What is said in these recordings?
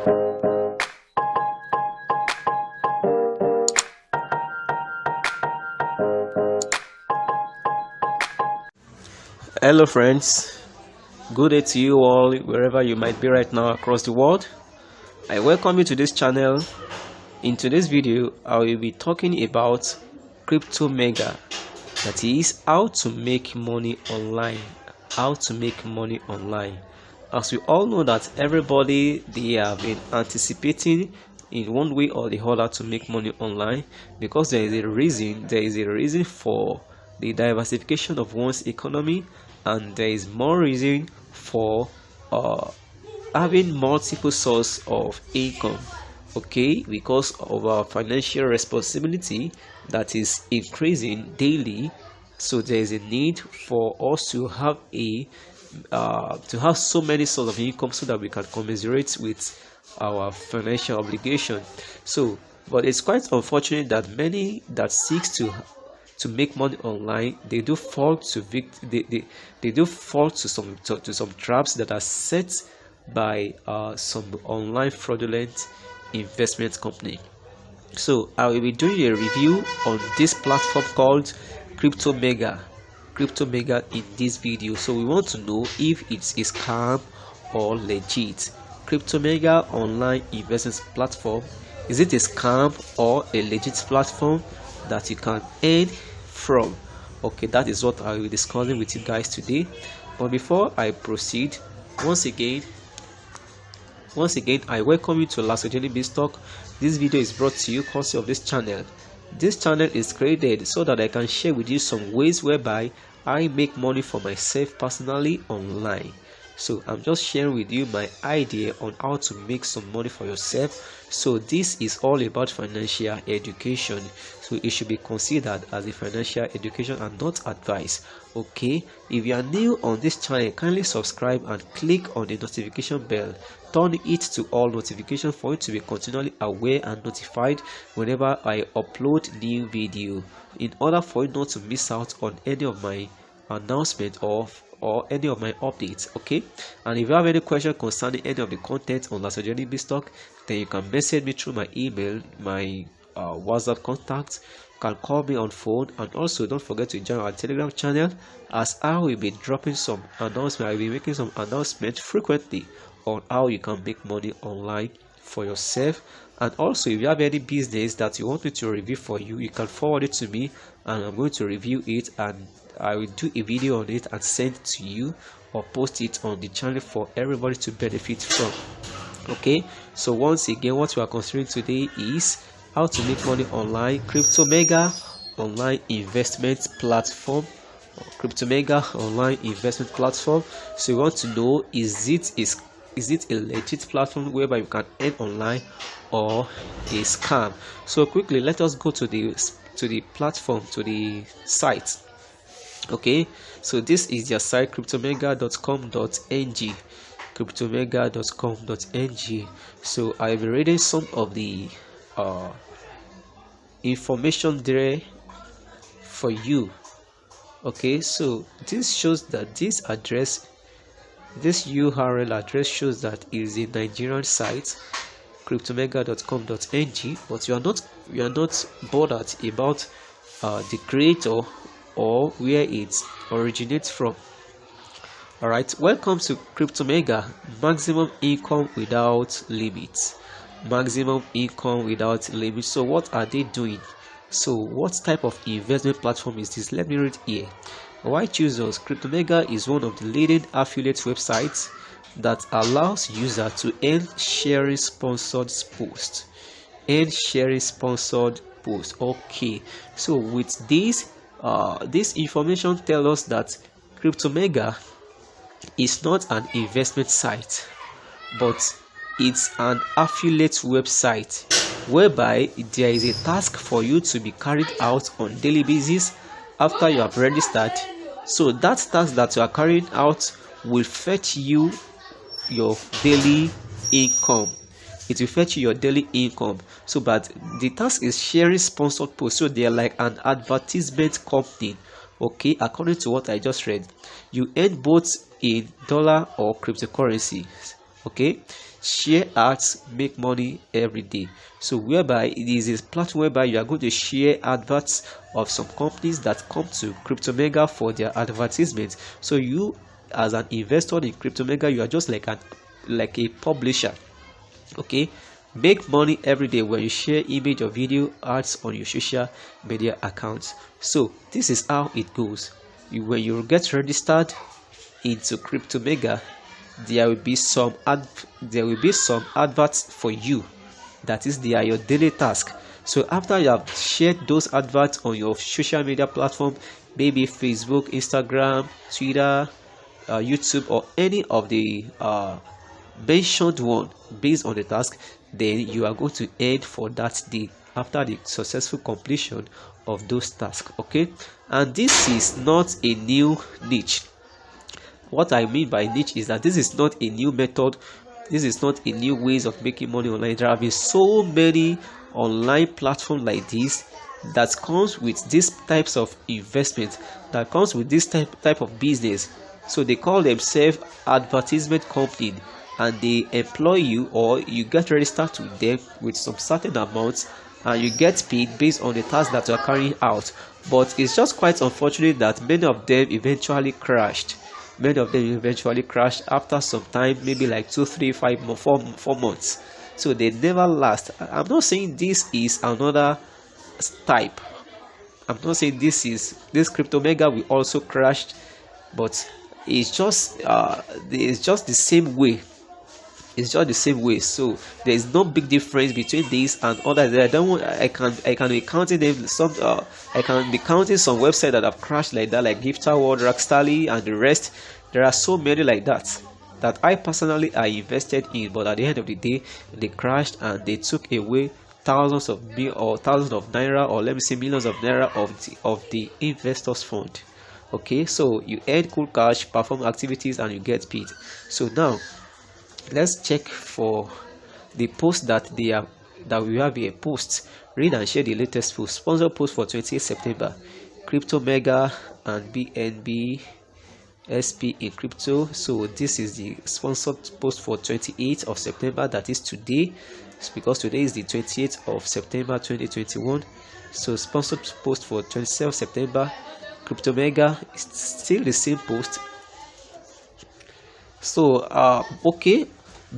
Hello friends, good day to you all wherever you might be right now across the world. I welcome you to this channel. In today's video, I will be talking about Cryptomega, that is how to make money online. As we all know that everybody, they have been anticipating in one way or the other to make money online, because there is a reason for the diversification of one's economy, and there is more reason for having multiple sources of income, okay, because of our financial responsibility that is increasing daily. So there is a need for us to have so many sources of income so that we can commiserate with our financial obligation. So, but it's quite unfortunate that many that seeks to make money online, they do fall to some traps that are set by some online fraudulent investment company. So I will be doing a review on this platform called Cryptomega in this video. So we want to know if it's a scam or legit. Cryptomega online investment platform, is it a scam or a legit platform that you can earn from? Okay, that is what I will be discussing with you guys today. But before I proceed, once again I welcome you to LASOJENIC BIZZTALK. This video is brought to you courtesy of this channel. This channel is created so that I can share with you some ways whereby I make money for myself personally online. So I'm just sharing with you my idea on how to make some money for yourself. So this is all about financial education, so it should be considered as a financial education and not advice. Okay, if you are new on this channel, kindly subscribe and click on the notification bell. Turn it to all notifications for you to be continually aware and notified whenever I upload new video, in order for you not to miss out on any of my announcement or any of my updates. Okay, and if you have any question concerning any of the content on LASOJENIC BIZZTALK, then you can message me through my email, my WhatsApp contact. You can call me on phone, and also don't forget to join our Telegram channel, as I will be dropping some announcements. I will be making some announcements frequently on how you can make money online for yourself. And also, if you have any business that you want me to review for you, you can forward it to me and I'm going to review it, and I will do a video on it and send it to you or post it on the channel for everybody to benefit from. Okay, so once again, what we are considering today is how to make money online. Cryptomega online investment platform. Cryptomega online investment platform. So you want to know, is it a legit platform whereby you can earn online, or a scam? So quickly, let us go to the platform, to the site. Okay, so this is your site, cryptomega.com.ng. cryptomega.com.ng. So I'll be reading some of the information there for you. Okay, so this shows that this URL address shows that it is a Nigerian site, cryptomega.com.ng, but you are not bothered about the creator or where it originates from. All right, welcome to Cryptomega. Maximum income without limits. Maximum income without limits. So what are they doing? So what type of investment platform is this? Let me read here. Why choose us? Cryptomega is one of the leading affiliate websites that allows users to earn sharing sponsored posts. Okay, so with this information tells us that Cryptomega is not an investment site, but it's an affiliate website whereby there is a task for you to be carried out on daily basis after you have registered. So that task that you are carrying out will fetch you your daily income. It will fetch you your daily income. So, but the task is sharing sponsored posts, so they are like an advertisement company. Okay, according to what I just read, you earn both in dollar or cryptocurrency. Okay, share ads make money every day. So whereby it is a platform whereby you are going to share adverts of some companies that come to Cryptomega for their advertisements. So you as an investor in Cryptomega, you are just like a publisher. Okay, make money every day when you share image or video ads on your social media accounts. So this is how it goes. When you get registered into Cryptomega, there will be some adverts for you. That is, they are your daily task. So after you have shared those adverts on your social media platform, maybe Facebook, Instagram, Twitter, YouTube, or any of the mentioned one based on the task, then you are going to earn for that day after the successful completion of those tasks. Okay, and this is not a new niche. What I mean by niche is that this is not a new method, this is not a new ways of making money online. There have been so many online platforms like this that comes with these types of investment, that comes with this type of business. So they call themselves advertisement company, and they employ you, or you get registered with them with some certain amounts, and you get paid based on the task that you are carrying out. But it's just quite unfortunate that many of them eventually crashed. After some time, maybe like 2, 3, 5, 4 months. So they never last. I'm not saying this is another type. I'm not saying this Cryptomega will also crash, but it's just the same way. It's just the same way. So there is no big difference between this and others. I can be counting them. I can be counting some websites that have crashed like that, like Gifter World, Rockstally, and the rest. There are so many like that I personally invested in, but at the end of the day, they crashed and they took away thousands of naira, or let me say millions of naira of the investors fund. Okay, so you earn cool cash, perform activities, and you get paid. So now let's check for the post that we have here. Post, read and share the latest post. Sponsor post for 28 September. Cryptomega and BNB SP in crypto. So this is the sponsored post for 28th of September, that is today, because today is the 28th of September 2021. So sponsored post for 27th September. Cryptomega is still the same post. So okay,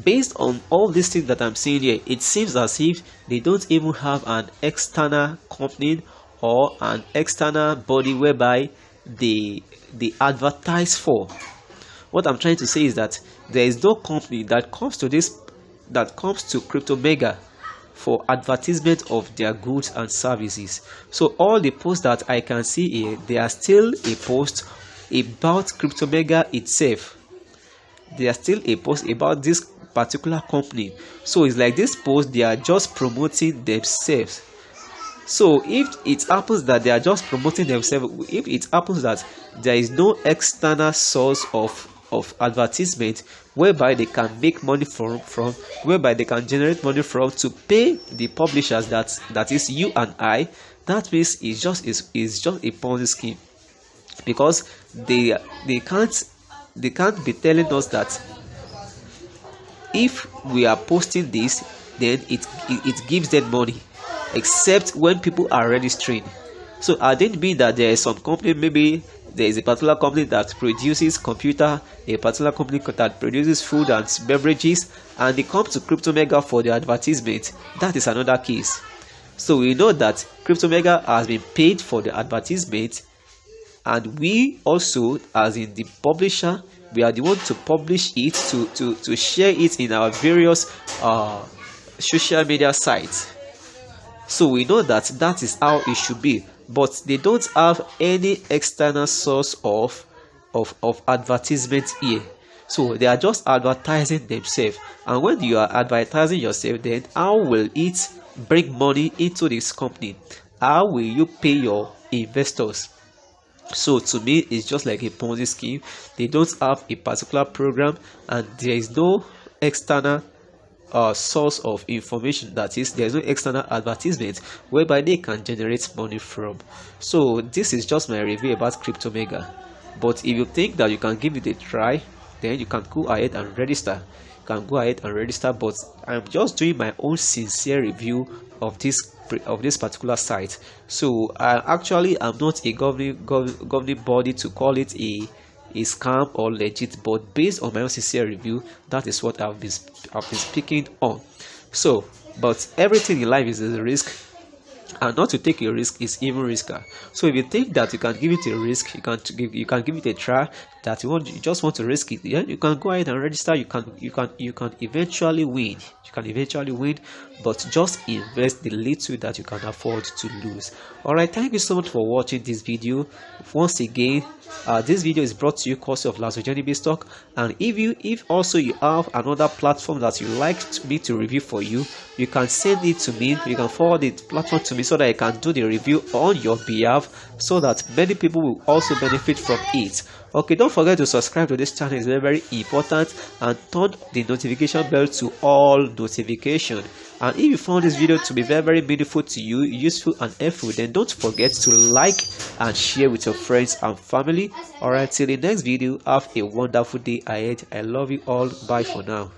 based on all these things that I'm seeing here, it seems as if they don't even have an external company or an external body whereby they advertise for. What I'm trying to say is that there is no company that comes to Cryptomega for advertisement of their goods and services. So all the posts that I can see here, they are still a post about Cryptomega itself. They are still a post about this particular company. So it's like this post, they are just promoting themselves. So if it happens that they are just promoting themselves, if it happens that there is no external source of advertisement whereby they can make money from whereby they can generate money from to pay the publishers, that is you and I, that means it's just a Ponzi scheme, because they can't be telling us that if we are posting this, then it gives them money, except when people are registering. So I didn't mean that there is some company, maybe there is a particular company that produces computer, a particular company that produces food and beverages, and they come to Cryptomega for the advertisement. That is another case. So we know that Cryptomega has been paid for the advertisement, and we also, as in the publisher, we are the one to publish it, to share it in our various social media sites. So we know that is how it should be, but they don't have any external source of advertisement here. So they are just advertising themselves, and when you are advertising yourself, then how will it bring money into this company? How will you pay your investors? So to me, it's just like a Ponzi scheme. They don't have a particular program, and there is no external source of information, that is, there is no external advertisement whereby they can generate money from. So this is just my review about Cryptomega, but if you think that you can give it a try, then you can go ahead and register. you can go ahead and register. But I'm just doing my own sincere review of this particular site. So I'm not a governing body to call it a scam or legit, but based on my own sincere review, that is what I've been speaking on. So, but everything in life is a risk, and not to take a risk is even riskier. So if you think that you can give it a risk, you can give it a try, that you just want to risk it, yeah, you can go ahead and register. You can eventually win. You can eventually win, but just invest the little that you can afford to lose. All right, thank you so much for watching this video. Once again, this video is brought to you courtesy of LASOJENIC BIZZTALK. And if also you have another platform that you like me to review for you, you can send it to me. You can forward the platform to me so that I can do the review on your behalf, so that many people will also benefit from it. Okay, don't forget to subscribe to this channel. It's very important, and turn the notification bell to all notification. And if you found this video to be very meaningful to you, useful and helpful, then don't forget to like and share with your friends and family. All right, till the next video, have a wonderful day ahead. I love you all. Bye for now.